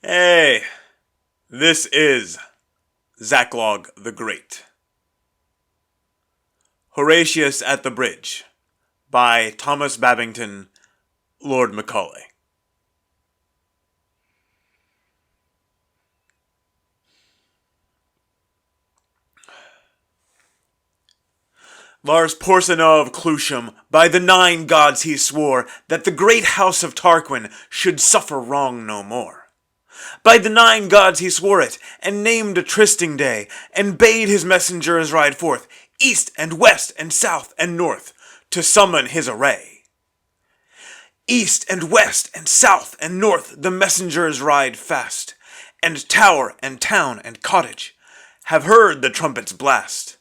Hey, this is Zachlog the Great. Horatius at the Bridge by Thomas Babington, Lord Macaulay. Lars Porsena of Clusium, by the 9 gods he swore that the great house of Tarquin should suffer wrong no more. By the 9 gods he swore it, and named a trysting day, and bade his messengers ride forth, east and west and south and north, to summon his array. East and west and south and north the messengers ride fast, and tower and town and cottage have heard the trumpet's blast.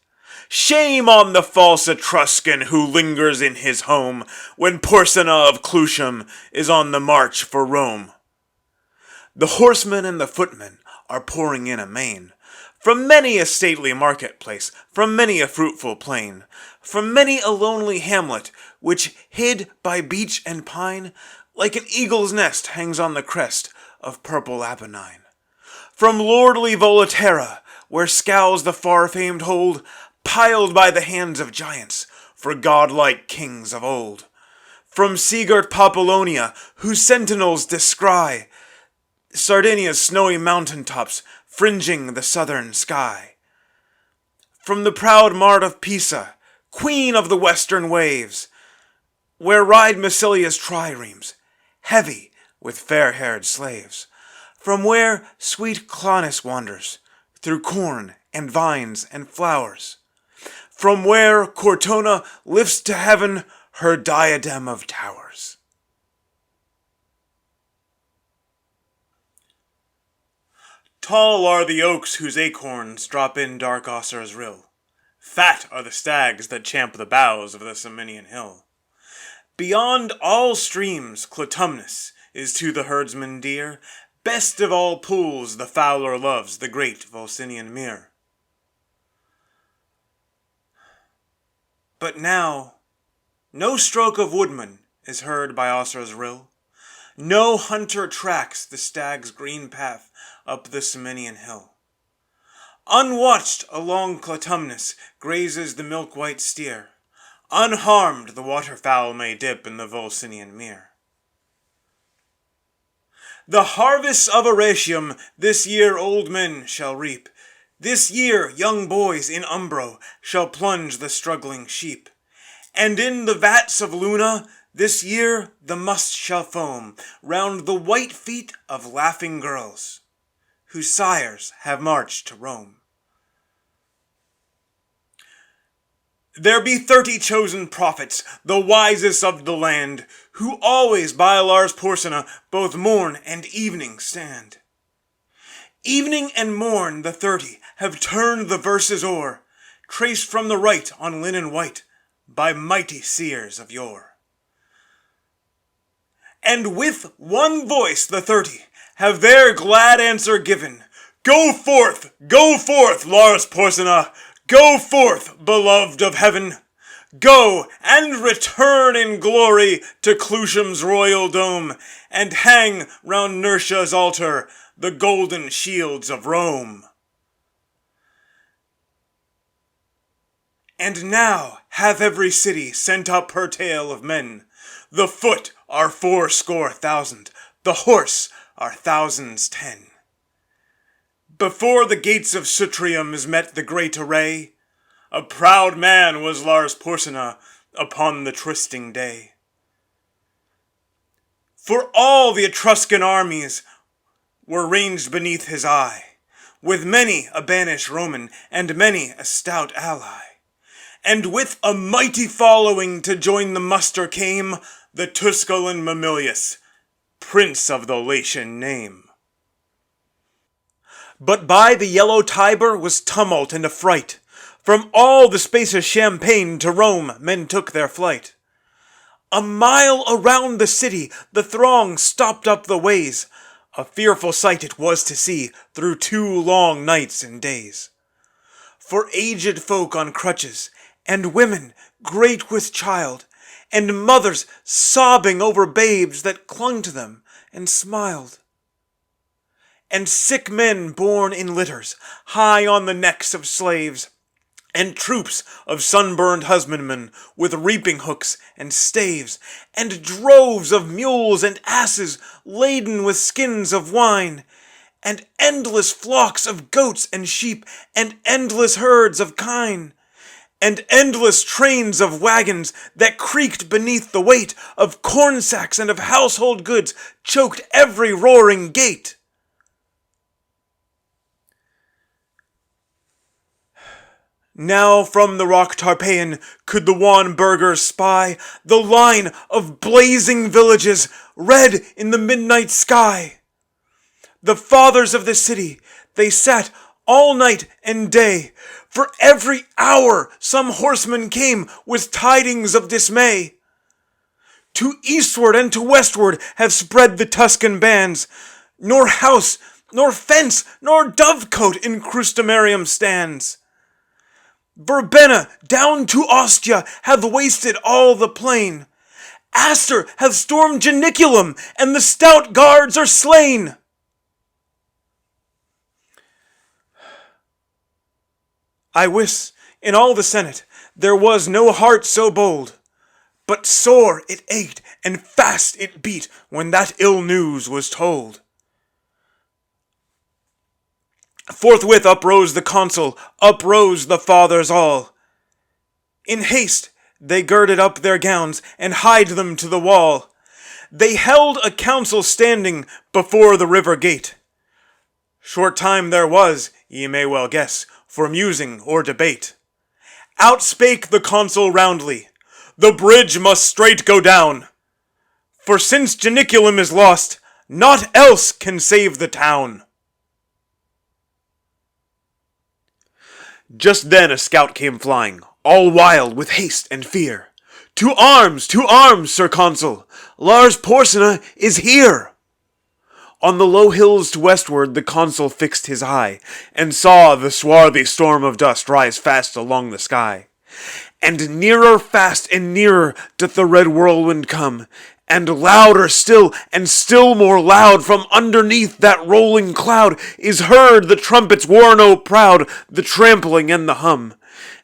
Shame on the false Etruscan who lingers in his home when Porsena of Clusium is on the march for Rome. The horsemen and the footmen are pouring in amain, from many a stately marketplace, from many a fruitful plain, from many a lonely hamlet, which, hid by beech and pine, like an eagle's nest hangs on the crest of purple Apennine. From lordly Volaterra, where scowls the far-famed hold, piled by the hands of giants, for godlike kings of old. From sea-girt Populonia, whose sentinels descry Sardinia's snowy mountain tops, fringing the southern sky. From the proud mart of Pisa, queen of the western waves, where ride Massilia's triremes, heavy with fair-haired slaves. From where sweet Clonis wanders, through corn and vines and flowers. From where Cortona lifts to heaven her diadem of towers. Tall are the oaks whose acorns drop in dark Auser's rill. Fat are the stags that champ the boughs of the Ciminian hill. Beyond all streams Clitumnus is to the herdsman dear. Best of all pools the fowler loves the great Volsinian mere. But now, no stroke of woodman is heard by Auser's rill. No hunter tracks the stag's green path up the Ciminian hill. Unwatched along Clitumnus grazes the milk-white steer. Unharmed the waterfowl may dip in the Volsinian mere. The harvests of Horatium this year old men shall reap. This year young boys in Umbro shall plunge the struggling sheep. And in the vats of Luna this year the must shall foam round the white feet of laughing girls, whose sires have marched to Rome. There be 30 chosen prophets, the wisest of the land, who always by Lars Porsena both morn and evening stand. Evening and morn the 30 have turned the verses o'er, traced from the right on linen white by mighty seers of yore. And with one voice the 30 have their glad answer given. Go forth, Lars Porsena, go forth, beloved of heaven. Go and return in glory to Clusium's royal dome, and hang round Nursia's altar the golden shields of Rome. And now hath every city sent up her tale of men. The foot are 80,000, the horse are thousands 10. Before the gates of Sutrium is met the great array. A proud man was Lars Porsena upon the trysting day. For all the Etruscan armies were ranged beneath his eye, with many a banished Roman and many a stout ally. And with a mighty following to join the muster came the Tusculan Mamilius, prince of the Latian name. But by the yellow Tiber was tumult and affright. From all the spacious Champaign to Rome men took their flight. A mile around the city the throng stopped up the ways. A fearful sight it was to see through 2 long nights and days. For aged folk on crutches, and women great with child, and mothers sobbing over babes that clung to them and smiled. and sick men borne in litters, high on the necks of slaves, and troops of sunburned husbandmen with reaping hooks and staves, and droves of mules and asses laden with skins of wine, and endless flocks of goats and sheep, and endless herds of kine, and endless trains of wagons that creaked beneath the weight of corn sacks and of household goods choked every roaring gate. Now from the rock Tarpeian could the wan burghers spy the line of blazing villages red in the midnight sky. The fathers of the city, they sat all night and day. For every hour some horseman came with tidings of dismay. To eastward and to westward have spread the Tuscan bands. Nor house, nor fence, nor dovecote in Crustumerium stands. Verbenna down to Ostia hath wasted all the plain. Astur hath stormed Janiculum, and the stout guards are slain. I wis, in all the Senate, there was no heart so bold, but sore it ached and fast it beat when that ill news was told. Forthwith uprose the consul, uprose the fathers all. In haste they girded up their gowns, and hied them to the wall. They held a council standing before the river gate. Short time there was, ye may well guess, for musing or debate. Out spake the consul roundly, the bridge must straight go down. For since Janiculum is lost, naught else can save the town. Just then a scout came flying, all wild with haste and fear. To arms, Sir Consul! Lars Porsena is here! On the low hills to westward the consul fixed his eye, and saw the swarthy storm of dust rise fast along the sky. And nearer fast and nearer doth the red whirlwind come, and louder still, and still more loud, from underneath that rolling cloud is heard the trumpet's war note proud, the trampling and the hum.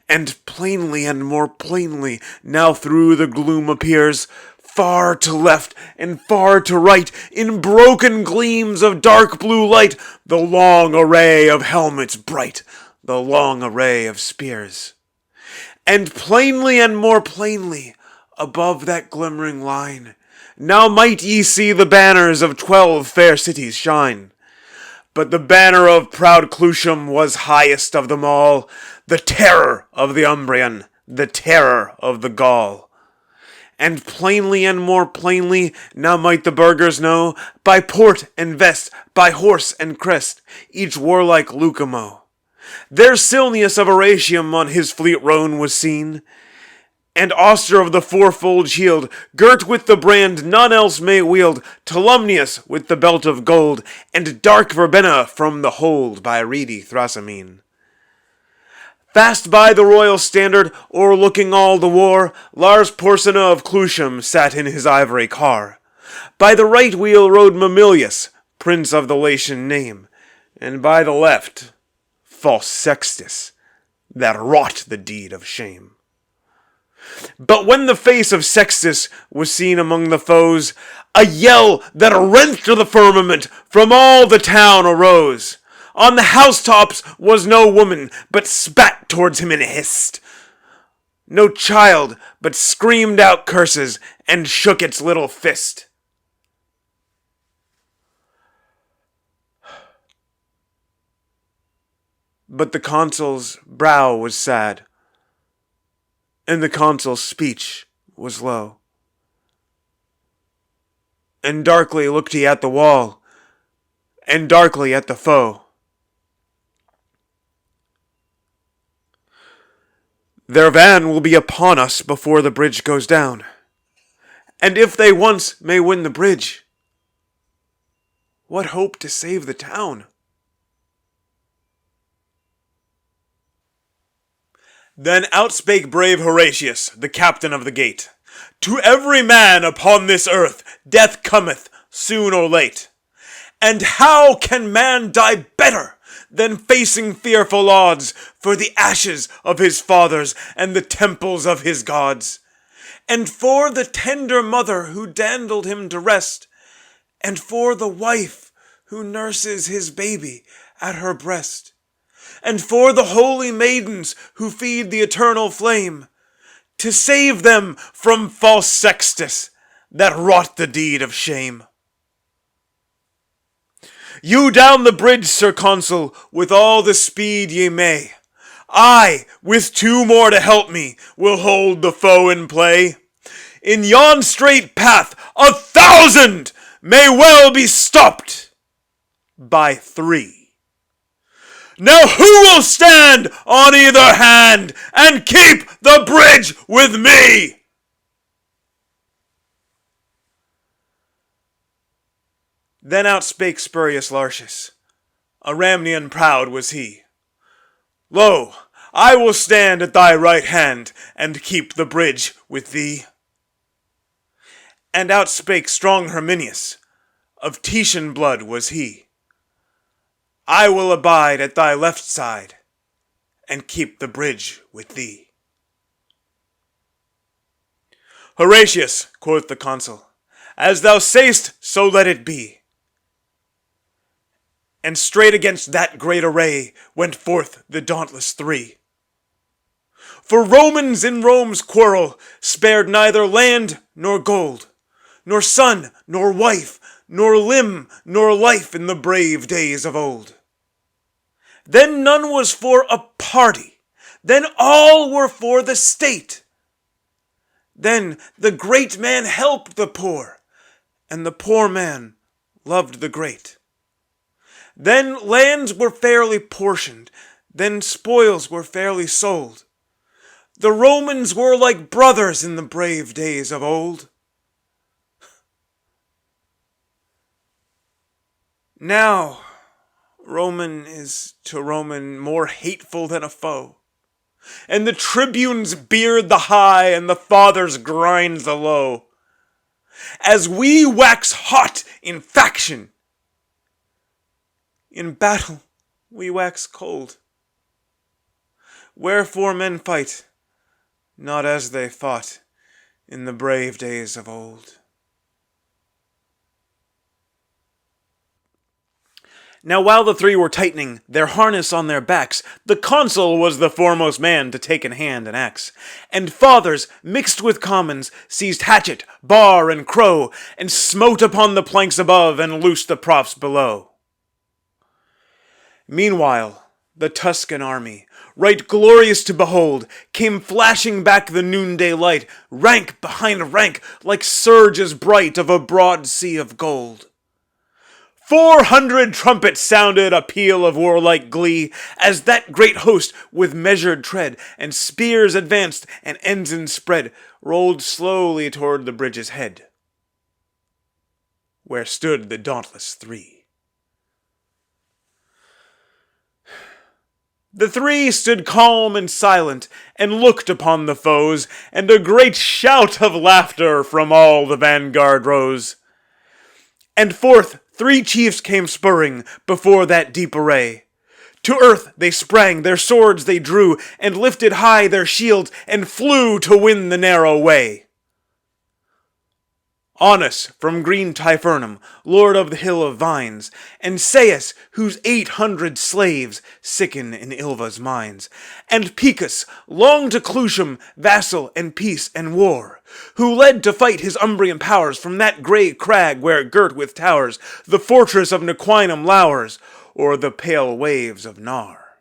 And plainly and more plainly now through the gloom appears, far to left and far to right, in broken gleams of dark blue light, the long array of helmets bright, the long array of spears. And plainly and more plainly, above that glimmering line, now might ye see the banners of 12 fair cities shine. But the banner of proud Clusium was highest of them all, the terror of the Umbrian, the terror of the Gaul. And plainly and more plainly now might the burghers know, by port and vest, by horse and crest, each warlike Lucamo. There Silnius of Horatium on his fleet roan was seen, and Auster of the fourfold shield, girt with the brand none else may wield, Tolumnius with the belt of gold, and dark Verbenna from the hold by reedy Thrasimene. Fast by the royal standard, o'erlooking all the war, Lars Porsena of Clusium sat in his ivory car. By the right wheel rode Mamilius, prince of the Latian name, and by the left, false Sextus, that wrought the deed of shame. But when the face of Sextus was seen among the foes, a yell that rent the firmament from all the town arose. On the housetops was no woman, but spat towards him and hissed. No child, but screamed out curses and shook its little fist. But the consul's brow was sad, and the consul's speech was low. And darkly looked he at the wall, and darkly at the foe. Their van will be upon us before the bridge goes down, and if they once may win the bridge, what hope to save the town? Then outspake brave Horatius, the captain of the gate. To every man upon this earth death cometh, soon or late. And how can man die better than facing fearful odds for the ashes of his fathers and the temples of his gods? And for the tender mother who dandled him to rest, and for the wife who nurses his baby at her breast, and for the holy maidens who feed the eternal flame, to save them from false Sextus that wrought the deed of shame. You down the bridge, Sir Consul, with all the speed ye may. I, with 2 more to help me, will hold the foe in play. In yon straight path 1,000 may well be stopped by 3. Now who will stand on either hand and keep the bridge with me? Then outspake Spurius Lartius, a Ramnian proud was he. Lo, I will stand at thy right hand and keep the bridge with thee. And outspake strong Herminius, of Titian blood was he. I will abide at thy left side and keep the bridge with thee. Horatius, quoth the consul, as thou say'st, so let it be. And straight against that great array went forth the dauntless 3. For Romans in Rome's quarrel spared neither land nor gold, nor son nor wife, nor limb nor life in the brave days of old. Then none was for a party, then all were for the state. Then the great man helped the poor, and the poor man loved the great. Then lands were fairly portioned, then spoils were fairly sold. The Romans were like brothers in the brave days of old. Now, Roman is to Roman more hateful than a foe, and the tribunes beard the high, and the fathers grind the low. As we wax hot in faction, in battle we wax cold. Wherefore men fight, not as they fought in the brave days of old. Now while the 3 were tightening their harness on their backs, the consul was the foremost man to take in hand an axe. And fathers, mixed with commons, seized hatchet, bar, and crow, and smote upon the planks above, and loosed the props below. Meanwhile, the Tuscan army, right glorious to behold, came flashing back the noonday light, rank behind rank, like surges bright of a broad sea of gold. 400 trumpets sounded a peal of warlike glee, as that great host, with measured tread, and spears advanced, and ensigns spread, rolled slowly toward the bridge's head, where stood the dauntless 3. The 3 stood calm and silent, and looked upon the foes, and a great shout of laughter from all the vanguard rose. And forth 3 chiefs came spurring before that deep array. To earth they sprang, their swords they drew, and lifted high their shields, and flew to win the narrow way. Aunus from green Tifernum, lord of the hill of vines, and Seius, whose 800 slaves sicken in Ilva's mines, and Picus, long to Clusium, vassal and peace and war, who led to fight his Umbrian powers from that grey crag where, girt with towers, the fortress of Nequinum lowers, o'er the pale waves of Nar.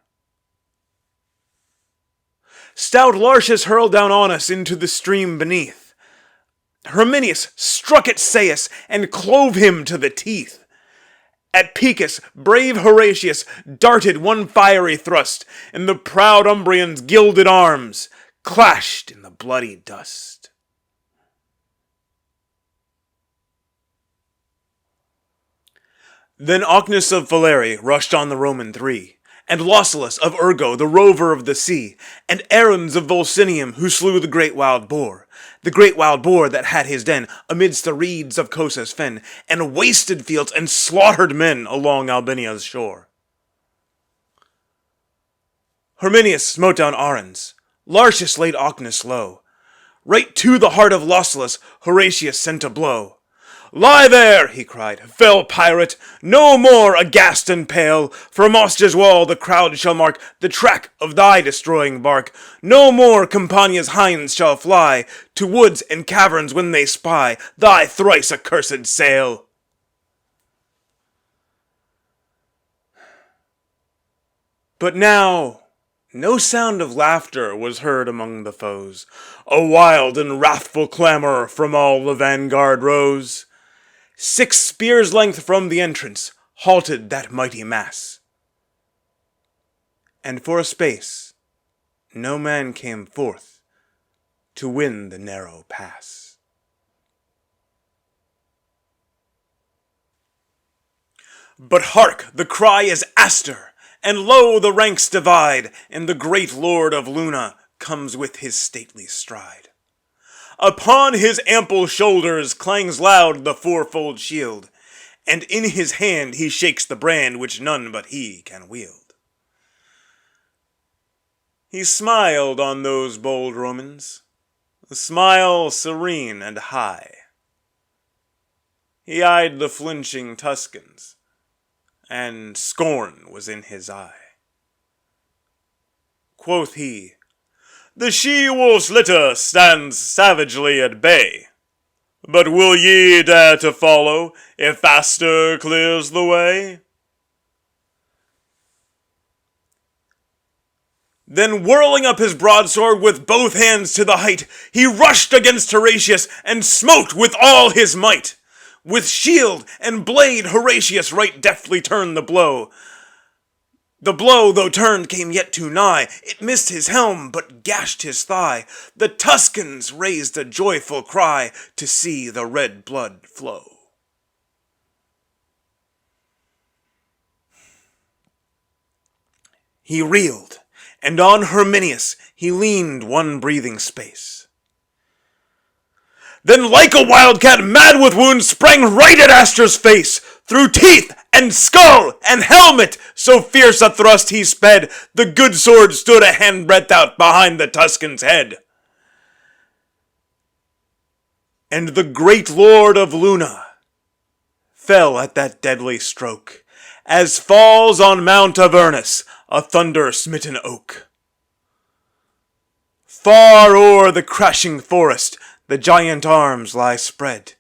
Stout Lartius hurled down Aunus into the stream beneath. Herminius struck at Seius and clove him to the teeth. At Picus, brave Horatius darted one fiery thrust, and the proud Umbrian's gilded arms clashed in the bloody dust. Then Ocnus of Valeri rushed on the Roman 3, and Lausulus of Urgo, the rover of the sea, and Aruns of Volsinium, who slew the great wild boar that had his den amidst the reeds of Cosa's fen, and wasted fields and slaughtered men along Albinia's shore. Herminius smote down Aruns, Lartius laid Ocnus low. Right to the heart of Lausulus Horatius sent a blow. "Lie there," he cried, "fell pirate, no more aghast and pale. From Ostia's wall the crowd shall mark the track of thy destroying bark. No more Campania's hinds shall fly to woods and caverns when they spy thy thrice accursed sail." But now no sound of laughter was heard among the foes. A wild and wrathful clamor from all the vanguard rose. 6 spears' length from the entrance halted that mighty mass. And for a space no man came forth to win the narrow pass. But hark, the cry is Astur, and lo, the ranks divide, and the great lord of Luna comes with his stately stride. Upon his ample shoulders clangs loud the fourfold shield, and in his hand he shakes the brand which none but he can wield. He smiled on those bold Romans, a smile serene and high. He eyed the flinching Tuscans, and scorn was in his eye. Quoth he, "The she-wolf's litter stands savagely at bay, but will ye dare to follow if Astur clears the way?" Then whirling up his broadsword with both hands to the height, he rushed against Horatius and smote with all his might. With shield and blade Horatius right deftly turned the blow. The blow, though turned, came yet too nigh. It missed his helm, but gashed his thigh. The Tuscans raised a joyful cry to see the red blood flow. He reeled, and on Herminius he leaned one breathing space. Then like a wildcat mad with wounds sprang right at Astur's face. Through teeth and skull and helmet, so fierce a thrust he sped, the good sword stood a handbreadth out behind the Tuscan's head. And the great lord of Luna fell at that deadly stroke, as falls on Mount Avernus a thunder-smitten oak. Far o'er the crashing forest the giant arms lie spread,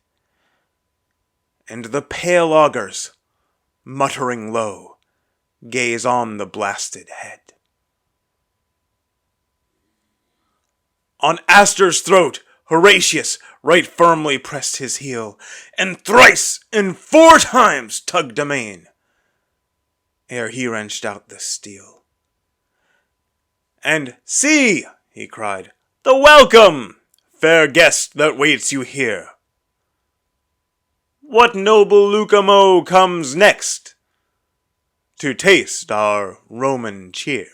and the pale augurs, muttering low, gaze on the blasted head. On Astur's throat Horatius right firmly pressed his heel, and thrice and 4 times tugged amain, ere he wrenched out the steel. "And see," he cried, "the welcome, fair guest, that waits you here. What noble Lucamo comes next to taste our Roman cheer?"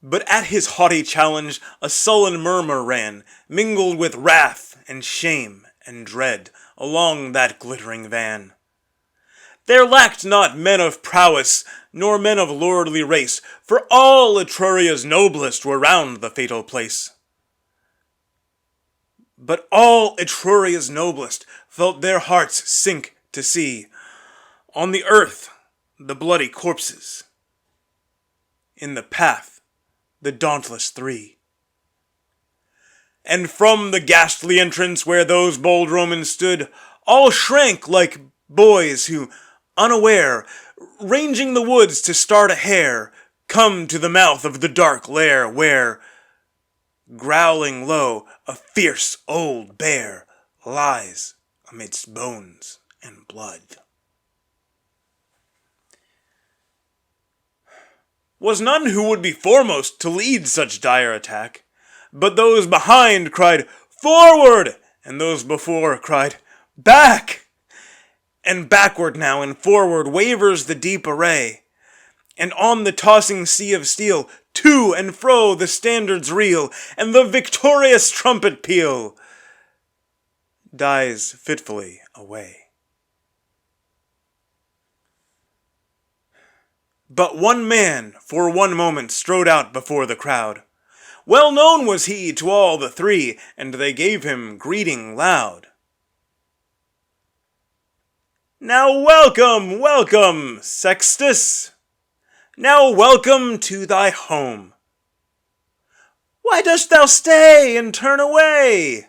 But at his haughty challenge a sullen murmur ran, mingled with wrath and shame and dread, along that glittering van. There lacked not men of prowess, nor men of lordly race, for all Etruria's noblest were round the fatal place. But all Etruria's noblest felt their hearts sink to see, on the earth, the bloody corpses, in the path, the dauntless 3. And from the ghastly entrance where those bold Romans stood, all shrank like boys who, unaware, ranging the woods to start a hare, come to the mouth of the dark lair where, growling low, a fierce old bear lies amidst bones and blood. Was none who would be foremost to lead such dire attack, but those behind cried, "Forward!" and those before cried, "Back!" And backward now and forward wavers the deep array, and on the tossing sea of steel, to and fro the standards reel, and the victorious trumpet peal dies fitfully away. But one man for one moment strode out before the crowd. Well known was he to all the three, and they gave him greeting loud. Now welcome, welcome, Sextus. Now welcome to thy home. Why dost thou stay and turn away?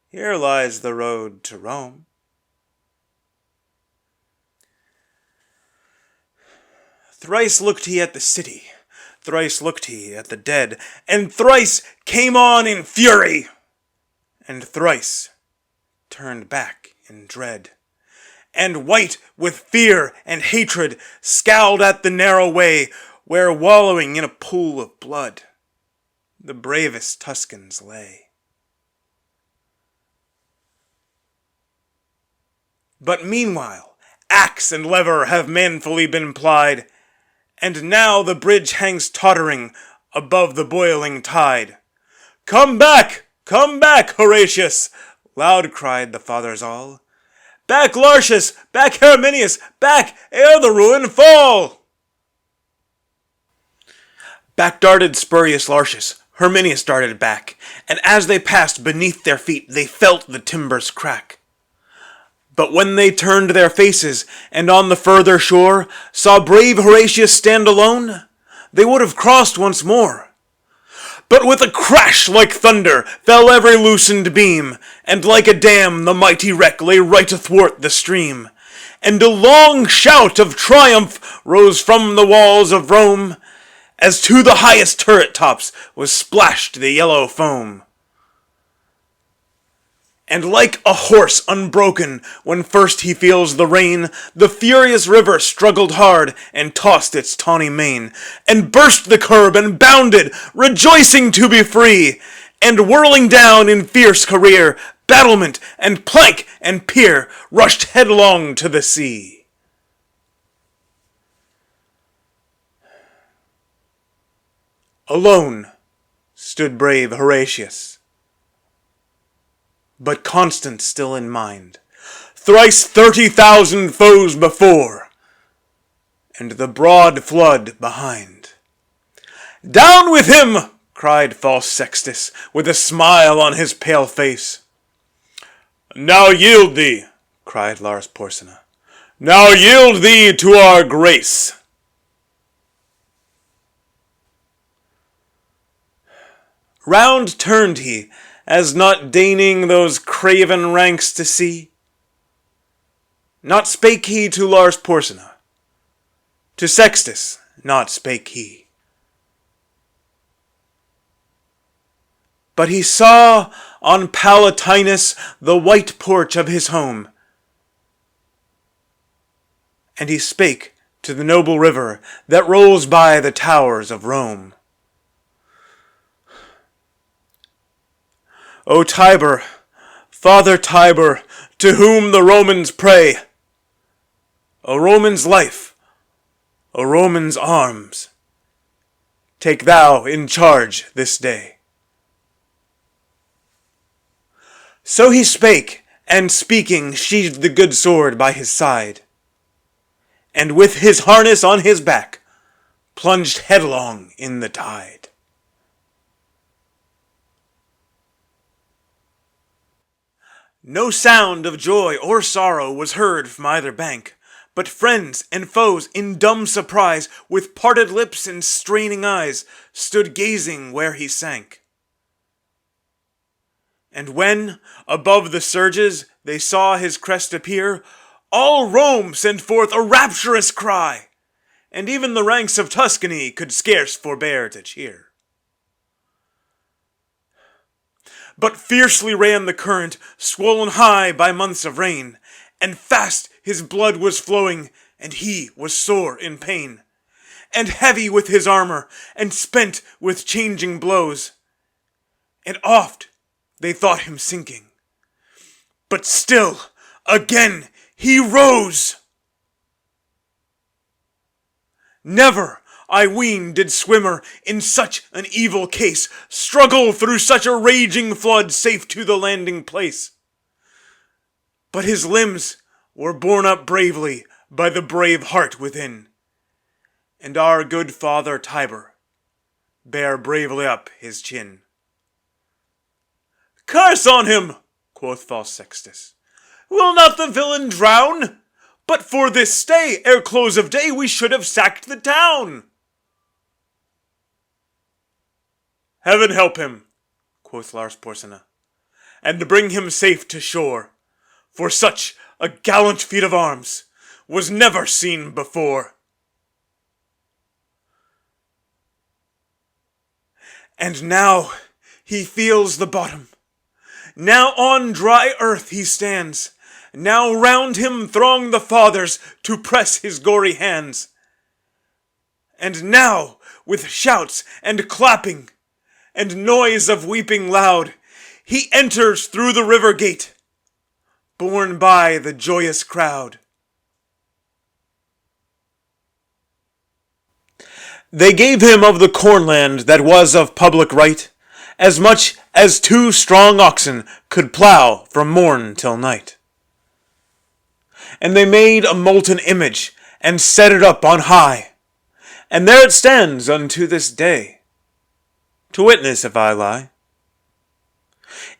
Here lies the road to Rome. Thrice looked he at the city, thrice looked he at the dead, and thrice came on in fury, and thrice turned back in dread, and white with fear and hatred scowled at the narrow way where, wallowing in a pool of blood, the bravest Tuscans lay. But meanwhile axe and lever have manfully been plied, and now the bridge hangs tottering above the boiling tide. Come back, Horatius! Loud cried the fathers all. Back, Lartius! Back, Herminius! Back, ere the ruin fall! Back darted Spurius Lartius, Herminius darted back, and as they passed beneath their feet, they felt the timbers crack. But when they turned their faces, and on the further shore saw brave Horatius stand alone, they would have crossed once more. But with a crash like thunder fell every loosened beam, and like a dam the mighty wreck lay right athwart the stream. And a long shout of triumph rose from the walls of Rome, as to the highest turret tops was splashed the yellow foam. And like a horse unbroken when first he feels the rein, the furious river struggled hard and tossed its tawny mane, and burst the curb and bounded, rejoicing to be free, and whirling down in fierce career, battlement and plank and pier rushed headlong to the sea. Alone stood brave Horatius, but constant still in mind, thrice 30,000 foes before, and the broad flood behind. Down with him! Cried false Sextus, with a smile on his pale face. Now yield thee, cried Lars Porsena. Now yield thee to our grace. Round turned he, as not deigning those craven ranks to see. Not spake he to Lars Porsena, to Sextus not spake he. But he saw on Palatinus the white porch of his home, and he spake to the noble river that rolls by the towers of Rome. O Tiber, Father Tiber, to whom the Romans pray, O Roman's life, O Roman's arms, take thou in charge this day. So he spake, and speaking sheathed the good sword by his side, and with his harness on his back plunged headlong in the tide. No sound of joy or sorrow was heard from either bank, but friends and foes in dumb surprise, with parted lips and straining eyes, stood gazing where he sank. And when, above the surges, they saw his crest appear, all Rome sent forth a rapturous cry, and even the ranks of Tuscany could scarce forbear to cheer. But fiercely ran the current, swollen high by months of rain, and fast his blood was flowing, and he was sore in pain, and heavy with his armor, and spent with changing blows. And oft they thought him sinking, but still Again he rose. Never, I ween, did swimmer in such an evil case struggle through such a raging flood safe to the landing place. But his limbs were borne up bravely by the brave heart within, and our good father Tiber bare bravely up his chin. Curse on him, quoth false Sextus. Will not the villain drown? But for this stay, ere close of day, we should have sacked the town. Heaven help him, quoth Lars Porsena, and bring him safe to shore, for such a gallant feat of arms was never seen before. And now he feels the bottom. Now on dry earth he stands. Now round him throng the fathers to press his gory hands. And now, with shouts and clapping and noise of weeping loud, he enters through the river gate, borne by the joyous crowd. They gave him of the cornland that was of public right, as much as 2 strong oxen could plow from morn till night. And they made a molten image, and set it up on high, and there it stands unto this day, to witness if I lie.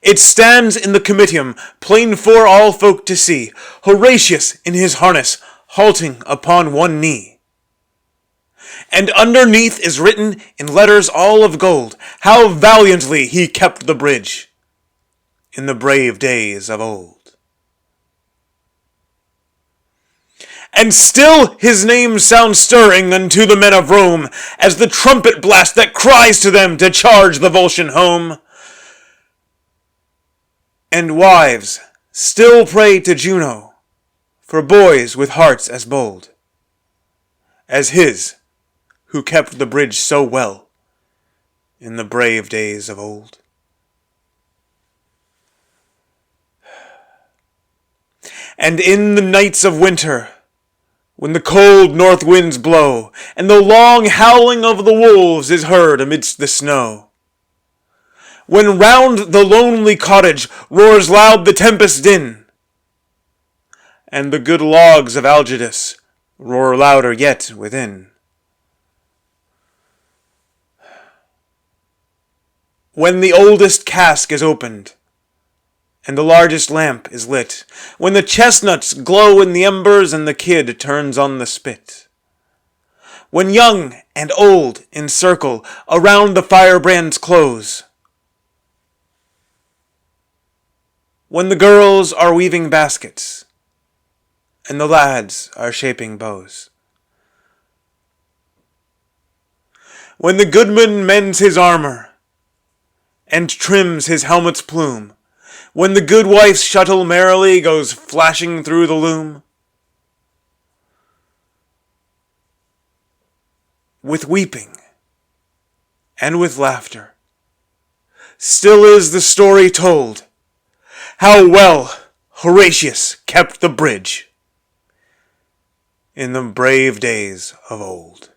It stands in the comitium, plain for all folk to see, Horatius in his harness, halting upon one knee. And underneath is written in letters all of gold, how valiantly he kept the bridge in the brave days of old. And still his name sounds stirring unto the men of Rome, as the trumpet blast that cries to them to charge the Volscian home. And wives still pray to Juno for boys with hearts as bold as his, who kept the bridge so well in the brave days of old. And in the nights of winter, when the cold north winds blow, and the long howling of the wolves is heard amidst the snow, when round the lonely cottage roars loud the tempest's din, and the good logs of Algidus roar louder yet within, when the oldest cask is opened, and the largest lamp is lit, when the chestnuts glow in the embers and the kid turns on the spit, when young and old in circle around the firebrands close, when the girls are weaving baskets and the lads are shaping bows, when the goodman mends his armor and trims his helmet's plume, when the good wife's shuttle merrily goes flashing through the loom, with weeping and with laughter, still is the story told, how well Horatius kept the bridge in the brave days of old.